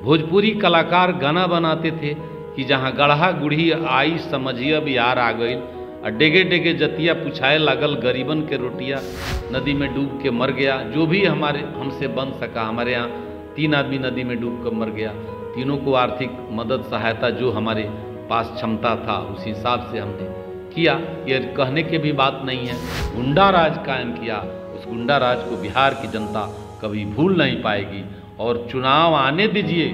भोजपुरी कलाकार गाना बनाते थे कि जहाँ गढ़ा गुढ़ी आई समझिया बिहार आ गई, और डेगे डेगे जतिया पुछाए लागल गरीबन के रोटिया, नदी में डूब के मर गया। जो भी हमारे हमसे बन सका, हमारे यहाँ 3 आदमी नदी में डूब कर मर गया। तीनों को आर्थिक मदद सहायता जो हमारे पास क्षमता था उस हिसाब से हमने किया। ये कहने की भी बात नहीं है। गुंडा राज कायम किया, उस गुंडा राज को बिहार की जनता कभी भूल नहीं पाएगी। और चुनाव आने दीजिए,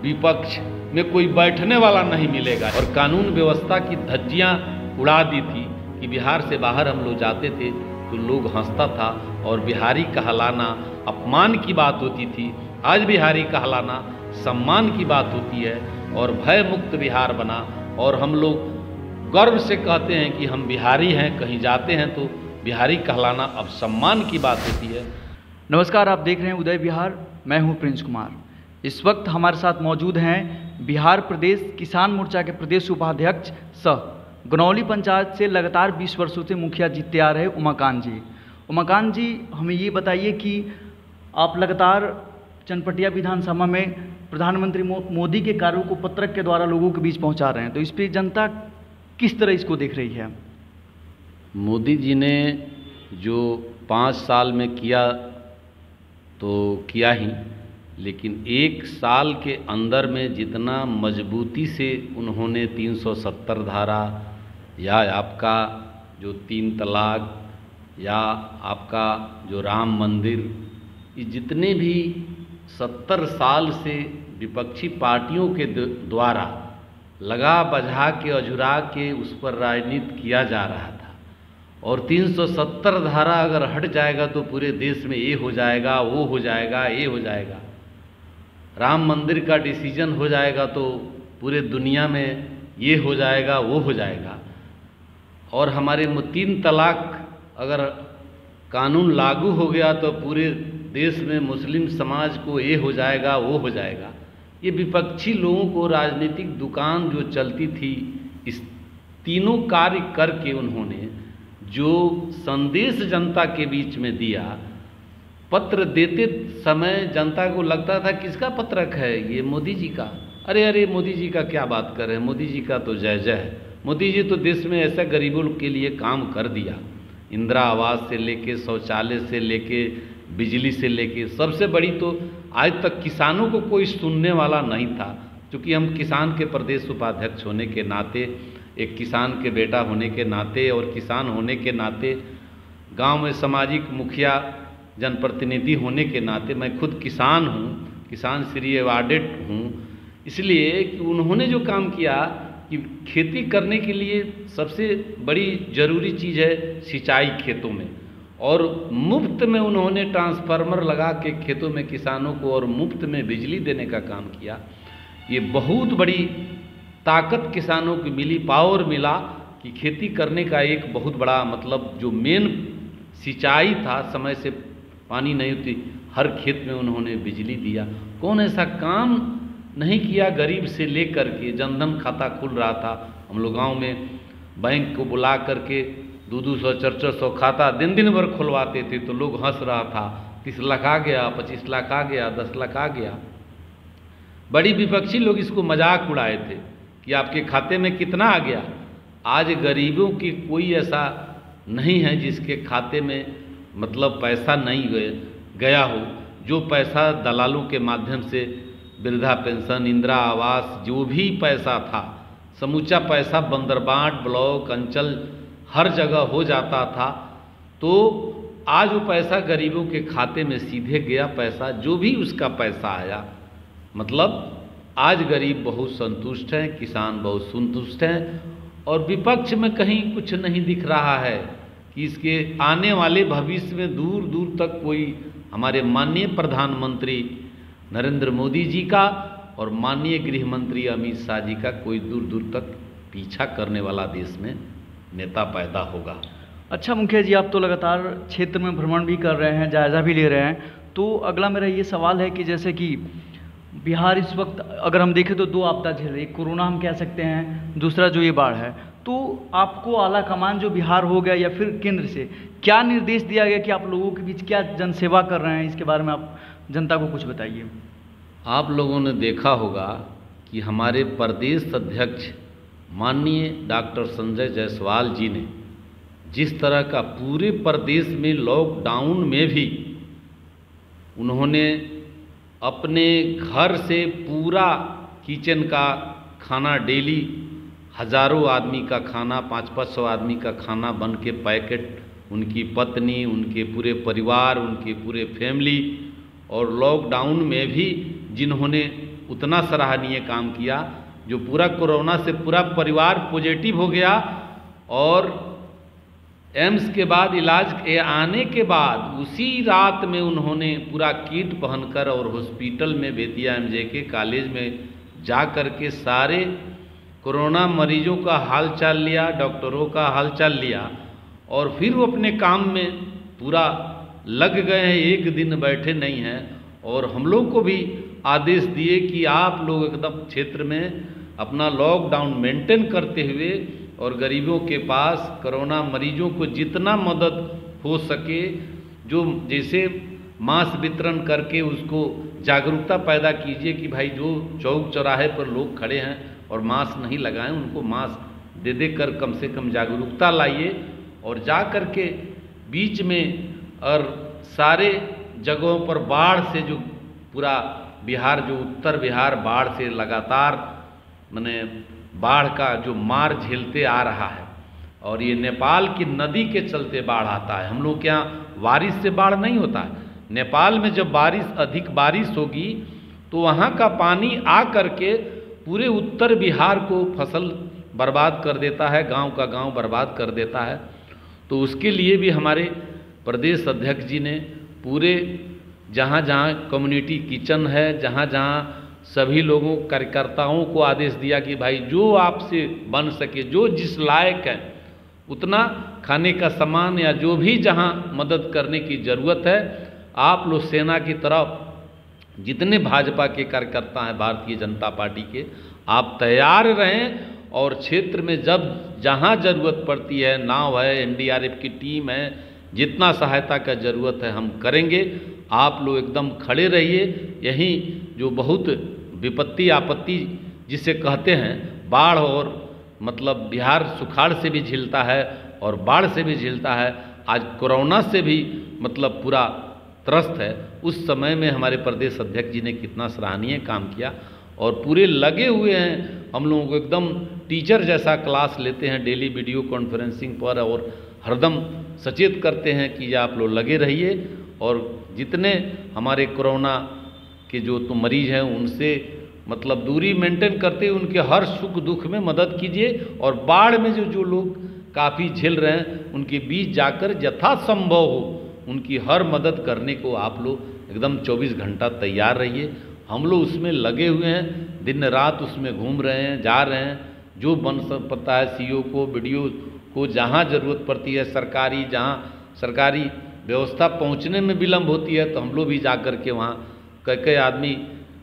विपक्ष में कोई बैठने वाला नहीं मिलेगा। और कानून व्यवस्था की धज्जियां उड़ा दी थी कि बिहार से बाहर हम लोग जाते थे तो लोग हंसता था और बिहारी कहलाना अपमान की बात होती थी। आज बिहारी कहलाना सम्मान की बात होती है और भय मुक्त बिहार बना। और हम लोग गर्व से कहते हैं कि हम बिहारी हैं, कहीं जाते हैं तो बिहारी कहलाना अब सम्मान की बात होती है। नमस्कार, आप देख रहे हैं उदय बिहार, मैं हूं प्रिंस कुमार। इस वक्त हमारे साथ मौजूद हैं बिहार प्रदेश किसान मोर्चा के प्रदेश उपाध्यक्ष सह गनौली पंचायत से लगातार 20 वर्षों से मुखिया जीतते आ रहे उमाकांत जी। उमाकांत जी, हमें ये बताइए कि आप लगातार चनपटिया विधानसभा में प्रधानमंत्री मोदी के कार्यों को पत्रक के द्वारा लोगों के बीच पहुंचा रहे हैं, तो इस पर जनता किस तरह इसको देख रही है? मोदी जी ने जो 5 साल में किया तो किया ही, लेकिन 1 साल के अंदर में जितना मजबूती से उन्होंने 370 धारा या आपका जो 3 तलाक या आपका जो राम मंदिर, ये जितने भी 70 साल से विपक्षी पार्टियों के द्वारा लगा बझा के अझुरा के उस पर राजनीति किया जा रहा था। और 370 धारा अगर हट जाएगा तो पूरे देश में ये हो जाएगा, वो हो जाएगा, ये हो जाएगा। राम मंदिर का डिसीजन हो जाएगा तो पूरे दुनिया में ये हो जाएगा, वो हो जाएगा। और हमारे 3 तलाक अगर कानून लागू हो गया तो पूरे देश में मुस्लिम समाज को ये हो जाएगा, वो हो जाएगा। ये विपक्षी लोगों को राजनीतिक दुकान जो चलती थी, इस तीनों कार्य करके उन्होंने जो संदेश जनता के बीच में दिया, पत्र देते समय जनता को लगता था किसका पत्रक है ये? मोदी जी का। अरे मोदी जी का क्या बात कर रहे हैं, मोदी जी का तो जय जय है। मोदी जी तो देश में ऐसा गरीबों के लिए काम कर दिया, इंदिरा आवास से लेके शौचालय से लेके बिजली से लेके, सबसे बड़ी तो आज तक किसानों को कोई सुनने वाला नहीं था। क्योंकि हम किसान के प्रदेश उपाध्यक्ष होने के नाते, एक किसान के बेटा होने के नाते और किसान होने के नाते, गांव में सामाजिक मुखिया जनप्रतिनिधि होने के नाते मैं खुद किसान हूँ, किसान श्री अवार्डेड हूँ। इसलिए कि उन्होंने जो काम किया कि खेती करने के लिए सबसे बड़ी ज़रूरी चीज़ है सिंचाई खेतों में, और मुफ्त में उन्होंने ट्रांसफार्मर लगा के खेतों में किसानों को और मुफ्त में बिजली देने का काम किया। ये बहुत बड़ी ताकत किसानों की मिली, पावर मिला कि खेती करने का एक बहुत बड़ा मतलब जो मेन सिंचाई था, समय से पानी नहीं होती, हर खेत में उन्होंने बिजली दिया। कौन ऐसा काम नहीं किया? गरीब से लेकर के जनधन खाता खुल रहा था, हम लोग गाँव में बैंक को बुला करके 200 400 खाता दिन भर खुलवाते थे तो लोग हंस रहा था, 30 लाख आ गया, 25 लाख आ गया, 10 लाख आ गया। बड़ी विपक्षी लोग इसको मजाक उड़ाए थे कि आपके खाते में कितना आ गया। आज गरीबों की कोई ऐसा नहीं है जिसके खाते में मतलब पैसा नहीं गया हो। जो पैसा दलालों के माध्यम से वृद्धा पेंशन, इंदिरा आवास, जो भी पैसा था, समूचा पैसा बंदरबाट, ब्लॉक, अंचल हर जगह हो जाता था। तो आज वो पैसा गरीबों के खाते में सीधे गया, पैसा जो भी उसका पैसा आया, मतलब आज गरीब बहुत संतुष्ट हैं, किसान बहुत संतुष्ट हैं। और विपक्ष में कहीं कुछ नहीं दिख रहा है कि इसके आने वाले भविष्य में दूर दूर तक कोई हमारे माननीय प्रधानमंत्री नरेंद्र मोदी जी का और माननीय गृह मंत्री अमित शाह जी का कोई दूर दूर तक पीछा करने वाला देश में नेता पैदा होगा। अच्छा मुखिया जी, आप तो लगातार क्षेत्र में भ्रमण भी कर रहे हैं, जायज़ा भी ले रहे हैं, तो अगला मेरा ये सवाल है कि जैसे कि बिहार इस वक्त अगर हम देखें तो 2 आपदा झेल रही, कोरोना हम कह सकते हैं, दूसरा जो ये बाढ़ है, तो आपको आला कमान जो बिहार हो गया या फिर केंद्र से क्या निर्देश दिया गया कि आप लोगों के बीच क्या जनसेवा कर रहे हैं? इसके बारे में आप जनता को कुछ बताइए। आप लोगों ने देखा होगा कि हमारे प्रदेश अध्यक्ष माननीय डॉक्टर संजय जायसवाल जी ने जिस तरह का पूरे प्रदेश में लॉकडाउन में भी उन्होंने अपने घर से पूरा किचन का खाना डेली हज़ारों आदमी का खाना 500-500 आदमी का खाना बन के पैकेट उनकी पत्नी, उनके पूरे परिवार, उनके पूरे फैमिली, और लॉकडाउन में भी जिन्होंने उतना सराहनीय काम किया, जो पूरा कोरोना से पूरा परिवार पॉजिटिव हो गया और एम्स के बाद इलाज के आने के बाद उसी रात में उन्होंने पूरा किट पहनकर और हॉस्पिटल में बेतिया एमजेके कॉलेज में जा कर के सारे कोरोना मरीजों का हालचाल लिया, डॉक्टरों का हालचाल लिया और फिर वो अपने काम में पूरा लग गए हैं, एक दिन बैठे नहीं हैं। और हम लोग को भी आदेश दिए कि आप लोग एकदम क्षेत्र में अपना लॉकडाउन मेंटेन करते हुए और गरीबों के पास कोरोना मरीजों को जितना मदद हो सके, जो जैसे मास्क वितरण करके उसको जागरूकता पैदा कीजिए कि भाई जो चौक चौराहे पर लोग खड़े हैं और मास्क नहीं लगाएं, उनको मास्क दे दे कर कम से कम जागरूकता लाइए। और जा कर के बीच में और सारे जगहों पर बाढ़ से जो पूरा बिहार, जो उत्तर बिहार बाढ़ से लगातार माने बाढ़ का जो मार झेलते आ रहा है, और ये नेपाल की नदी के चलते बाढ़ आता है। हम लोग के यहाँ बारिश से बाढ़ नहीं होता है, नेपाल में जब अधिक बारिश होगी तो वहाँ का पानी आ करके पूरे उत्तर बिहार को फसल बर्बाद कर देता है, गांव का गांव बर्बाद कर देता है। तो उसके लिए भी हमारे प्रदेश अध्यक्ष जी ने पूरे जहाँ जहाँ कम्युनिटी किचन है, जहाँ जहाँ सभी लोगों कार्यकर्ताओं को आदेश दिया कि भाई जो आपसे बन सके, जो जिस लायक है उतना खाने का सामान या जो भी जहाँ मदद करने की ज़रूरत है, आप लोग सेना की तरफ जितने भाजपा के कार्यकर्ता हैं भारतीय जनता पार्टी के, आप तैयार रहें और क्षेत्र में जब जहाँ ज़रूरत पड़ती है, नाव है, एनडीआरएफ की टीम है, जितना सहायता का ज़रूरत है हम करेंगे। आप लोग एकदम खड़े रहिए। यहीं जो बहुत विपत्ति आपत्ति जिसे कहते हैं, बाढ़ और मतलब बिहार सुखाड़ से भी झेलता है और बाढ़ से भी झेलता है, आज कोरोना से भी मतलब पूरा त्रस्त है। उस समय में हमारे प्रदेश अध्यक्ष जी ने कितना सराहनीय काम किया और पूरे लगे हुए हैं। हम लोगों को एकदम टीचर जैसा क्लास लेते हैं डेली वीडियो कॉन्फ्रेंसिंग पर और हरदम सचेत करते हैं कि आप लोग लगे रहिए और जितने हमारे कोरोना के जो तो मरीज हैं उनसे मतलब दूरी मेंटेन करते हुए उनके हर सुख दुख में मदद कीजिए। और बाढ़ में जो लोग काफ़ी झेल रहे हैं उनके बीच जाकर यथासंभव हो उनकी हर मदद करने को आप लोग एकदम 24 घंटा तैयार रहिए। हम लोग उसमें लगे हुए हैं, दिन रात उसमें घूम रहे हैं, जा रहे हैं। जो बन सकता है सीओ को, बीडीओ को जहाँ ज़रूरत पड़ती है, सरकारी जहाँ सरकारी व्यवस्था पहुँचने में विलम्ब होती है तो हम लोग भी जा कर के वहाँ कई आदमी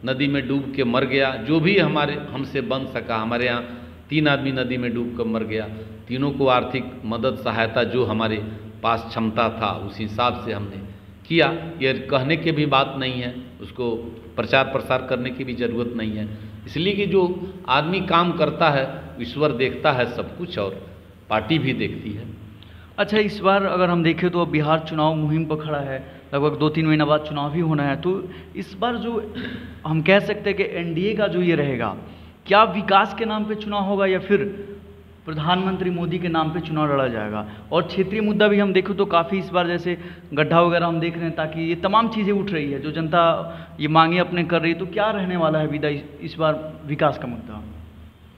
नदी में डूब के मर गया, जो भी हमारे हमसे बन सका। हमारे यहाँ 3 आदमी नदी में डूब कर मर गया। तीनों को आर्थिक मदद सहायता जो हमारे पास क्षमता था उस हिसाब से हमने किया। ये कहने की भी बात नहीं है, उसको प्रचार प्रसार करने की भी ज़रूरत नहीं है। इसलिए कि जो आदमी काम करता है ईश्वर देखता है सब कुछ और पार्टी भी देखती है। अच्छा, इस बार अगर हम देखें तो बिहार चुनाव मुहिम पर खड़ा है, लगभग 2-3 महीना बाद चुनाव भी होना है। तो इस बार जो हम कह सकते हैं कि एनडीए का जो ये रहेगा, क्या विकास के नाम पे चुनाव होगा या फिर प्रधानमंत्री मोदी के नाम पे चुनाव लड़ा जाएगा? और क्षेत्रीय मुद्दा भी हम देखें तो काफ़ी इस बार जैसे गड्ढा वगैरह हम देख रहे हैं, ताकि ये तमाम चीज़ें उठ रही है जो जनता ये मांगे अपने कर रही है। तो क्या रहने वाला है विदा इस बार विकास का मुद्दा?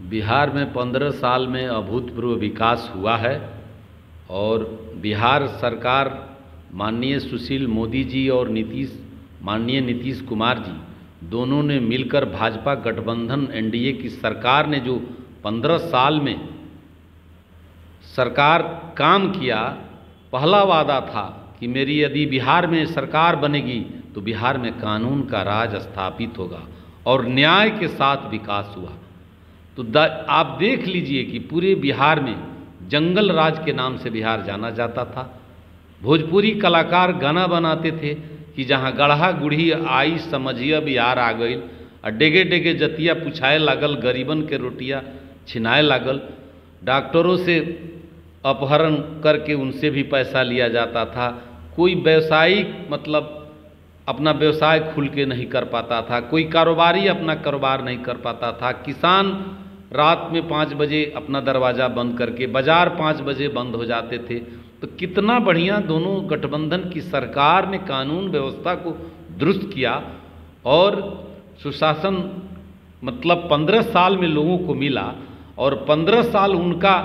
बिहार में 15 साल में अभूतपूर्व विकास हुआ है और बिहार सरकार माननीय सुशील मोदी जी और माननीय नीतीश कुमार जी दोनों ने मिलकर भाजपा गठबंधन एनडीए की सरकार ने जो 15 साल में सरकार काम किया, पहला वादा था कि मेरी यदि बिहार में सरकार बनेगी तो बिहार में कानून का राज स्थापित होगा और न्याय के साथ विकास हुआ। तो आप देख लीजिए कि पूरे बिहार में जंगल राज के नाम से बिहार जाना जाता था। भोजपुरी कलाकार गाना बनाते थे कि जहाँ गढ़ा गुढ़ी आई समझिया बिहार आ गई, आ डेगे डेगे जतिया पुछाए लागल, गरीबन के रोटियां छिनाए लागल। डॉक्टरों से अपहरण करके उनसे भी पैसा लिया जाता था। कोई व्यवसायिक मतलब अपना व्यवसाय खुल के नहीं कर पाता था, कोई कारोबारी अपना कारोबार नहीं कर पाता था। किसान रात में 5 बजे अपना दरवाज़ा बंद करके, बाज़ार 5 बजे बंद हो जाते थे। तो कितना बढ़िया दोनों गठबंधन की सरकार ने कानून व्यवस्था को दुरुस्त किया और सुशासन मतलब 15 साल में लोगों को मिला। और 15 साल उनका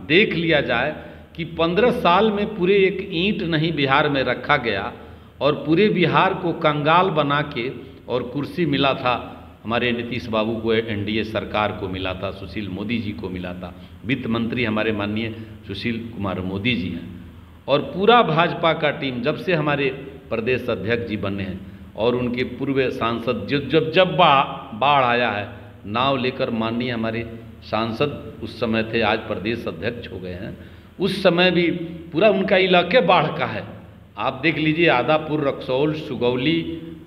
देख लिया जाए कि 15 साल में पूरे एक ईंट नहीं बिहार में रखा गया और पूरे बिहार को कंगाल बना के, और कुर्सी मिला था हमारे नीतीश बाबू को, एनडीए सरकार को मिला था, सुशील मोदी जी को मिला था। वित्त मंत्री हमारे माननीय सुशील कुमार मोदी जी हैं। और पूरा भाजपा का टीम जब से हमारे प्रदेश अध्यक्ष जी बने हैं और उनके पूर्व सांसद जब बाढ़ आया है, नाव लेकर माननीय हमारे सांसद उस समय थे, आज प्रदेश अध्यक्ष हो गए हैं, उस समय भी पूरा उनका इलाके बाढ़ का है। आप देख लीजिए आदापुर, रक्सौल, सुगौली,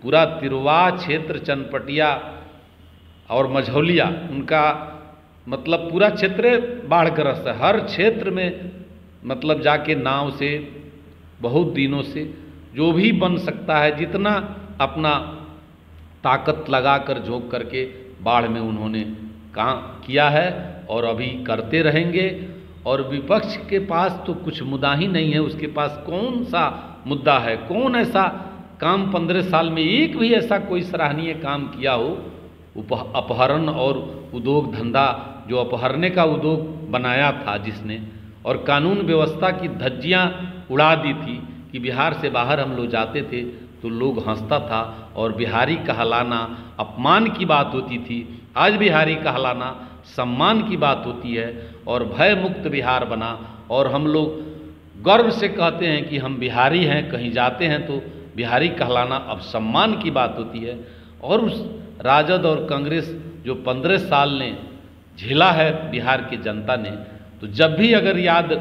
पूरा तिरवा क्षेत्र, चनपटिया और मझौलिया, उनका मतलब पूरा क्षेत्र बाढ़ग्रस्त है। हर क्षेत्र में मतलब जाके नाव से बहुत दिनों से जो भी बन सकता है, जितना अपना ताकत लगाकर झोंक करके बाढ़ में उन्होंने काम किया है और अभी करते रहेंगे। और विपक्ष के पास तो कुछ मुद्दा ही नहीं है, उसके पास कौन सा मुद्दा है, कौन ऐसा काम 15 साल में एक भी ऐसा कोई सराहनीय काम किया हो। अपहरण और उद्योग धंधा, जो अपहरने का उद्योग बनाया था जिसने, और कानून व्यवस्था की धज्जियां उड़ा दी थी कि बिहार से बाहर हम लोग जाते थे तो लोग हंसता था और बिहारी कहलाना अपमान की बात होती थी। आज बिहारी कहलाना सम्मान की बात होती है और भय मुक्त बिहार बना। और हम लोग गर्व से कहते हैं कि हम बिहारी हैं, कहीं जाते हैं तो बिहारी कहलाना अब सम्मान की बात होती है। और उस राजद और कांग्रेस जो 15 साल ने झेला है बिहार की जनता ने, तो जब भी अगर याद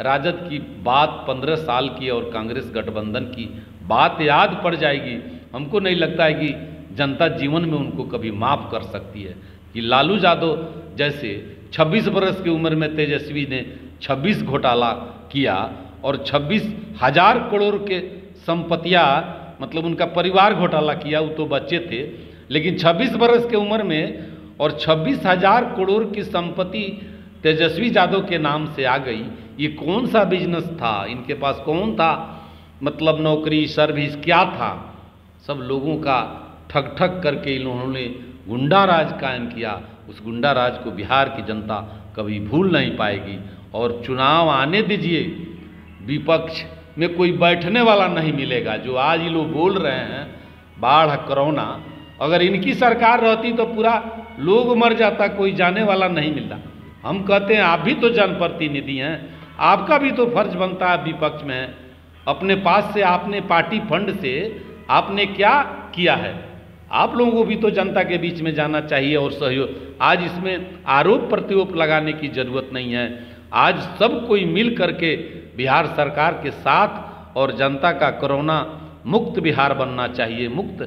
राजद की बात 15 साल की और कांग्रेस गठबंधन की बात याद पड़ जाएगी, हमको नहीं लगता है कि जनता जीवन में उनको कभी माफ़ कर सकती है। कि लालू यादव जैसे 26 बरस की उम्र में तेजस्वी ने 26 घोटाला किया और 26,000 करोड़ के संपत्तियां, मतलब उनका परिवार घोटाला किया, वो तो बच्चे थे, लेकिन 26 बरस के उम्र में और 26,000 करोड़ की संपत्ति तेजस्वी यादव के नाम से आ गई। ये कौन सा बिजनेस था, इनके पास कौन था, मतलब नौकरी सर्विस क्या था? सब लोगों का ठग ठग करके इन्होंने गुंडा राज कायम किया। उस गुंडा राज को बिहार की जनता कभी भूल नहीं पाएगी। और चुनाव आने दीजिए, विपक्ष में कोई बैठने वाला नहीं मिलेगा। जो आज ये लोग बोल रहे हैं बाढ़, कोरोना, अगर इनकी सरकार रहती तो पूरा लोग मर जाता, कोई जाने वाला नहीं मिलता। हम कहते हैं आप भी तो जनप्रतिनिधि हैं, आपका भी तो फर्ज बनता है विपक्ष में। अपने पास से आपने पार्टी फंड से आपने क्या किया है, आप लोगों को भी तो जनता के बीच में जाना चाहिए और सहयोग। आज इसमें आरोप प्रत्यारोप लगाने की जरूरत नहीं है। आज सब कोई मिल करके बिहार सरकार के साथ और जनता का कोरोना मुक्त बिहार बनना चाहिए, मुक्त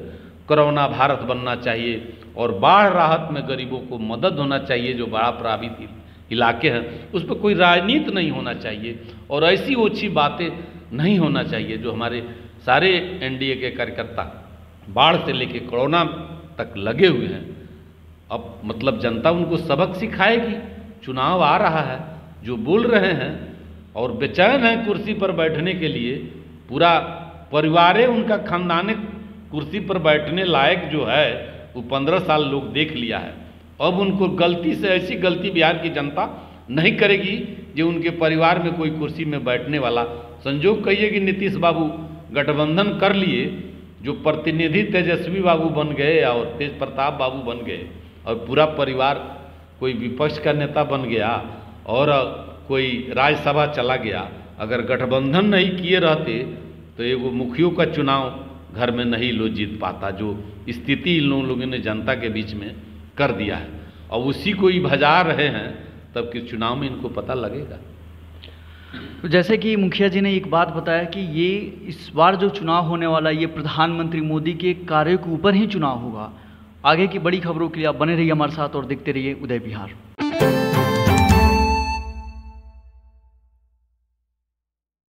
कोरोना भारत बनना चाहिए। और बाढ़ राहत में गरीबों को मदद होना चाहिए। जो बड़ा प्रभावित इलाके हैं उस पर कोई राजनीति नहीं होना चाहिए और ऐसी ओछी बातें नहीं होना चाहिए। जो हमारे सारे एनडीए के कार्यकर्ता बाढ़ से लेके कोरोना तक लगे हुए हैं, अब मतलब जनता उनको सबक सिखाएगी। चुनाव आ रहा है, जो बोल रहे हैं और बेचैन हैं कुर्सी पर बैठने के लिए, पूरा परिवार उनका खानदानी कुर्सी पर बैठने लायक जो है वो 15 साल लोग देख लिया है। अब उनको गलती से ऐसी गलती बिहार की जनता नहीं करेगी जो उनके परिवार में कोई कुर्सी में बैठने वाला। संजोग कहिए कि नीतीश बाबू गठबंधन कर लिए, जो प्रतिनिधि तेजस्वी बाबू बन गए और तेज प्रताप बाबू बन गए और पूरा परिवार कोई विपक्ष का नेता बन गया और कोई राज्यसभा चला गया। अगर गठबंधन नहीं किए रहते तो एगो मुखियों का चुनाव घर में नहीं लो जीत पाता। जो स्थिति इन लोगों ने जनता के बीच में कर दिया है और उसी को ही भजा रहे हैं, तब कि चुनाव में इनको पता लगेगा। तो जैसे कि मुखिया जी ने एक बात बताया कि ये इस बार जो चुनाव होने वाला, ये प्रधानमंत्री मोदी के कार्य के ऊपर ही चुनाव होगा आगे की बड़ी खबरों के लिए आप बने रहिए हमारे साथ और देखते रहिए उदय बिहार।